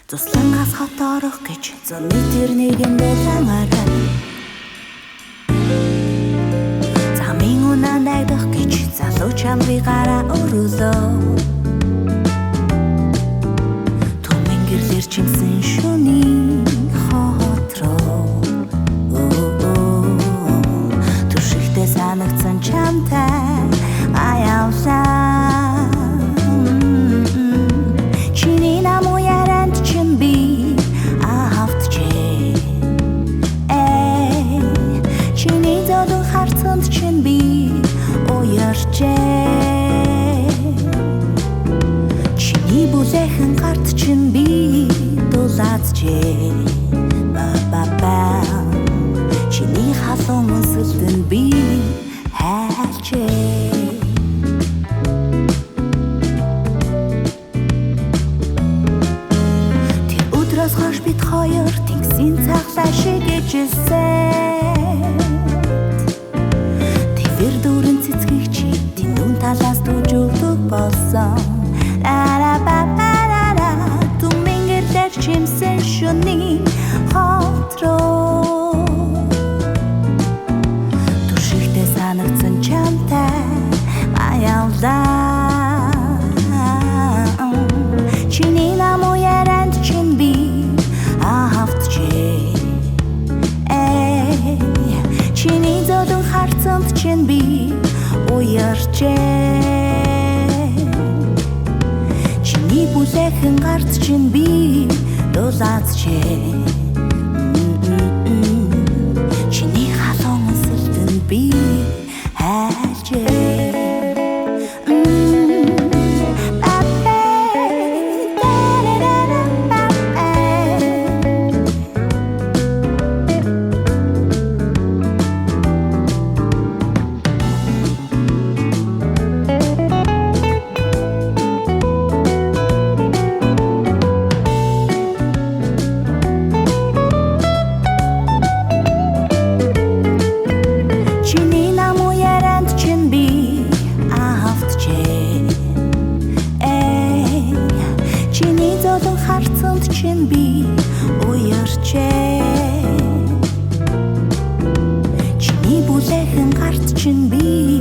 Туслангаас хотоорох гэж зуны тэрнийгэн байлангаарай. Замын унаа найдах гэж залуу чамрыгаараа өрөөлөө. Түмэн гэрлэр чимсэн шөнийн хотроо. Түшигтээ санагдсан чамтай аяулаа. Чиний бүлэхэн гарт чин би дулаацжээ. Ба чиний халуун өнсөлтөнд би хайлчээ. Тэр өдрөөс хойш бид хоёр тэнгисийн цаглаа шигэжсэн. Тэр дүүрэн цэцгийг чи тэндүүн талаас дүүжүүлдэг болсон. Түмэн гэрлэр чимсэн шөнийн хотроо. Түшигтээ санагдсан чамтай аяулаа. Чиний нам уяранд чин би авчээ. Чиний зодон харцанд чин би уярчээ. Чиний бүлэхэн гарт чин би дулаацжээ. Чиний халуун өнсөлтөнд би хайлчээ. Чин би уярчээ. Чиний бүлэхэн гарт чин би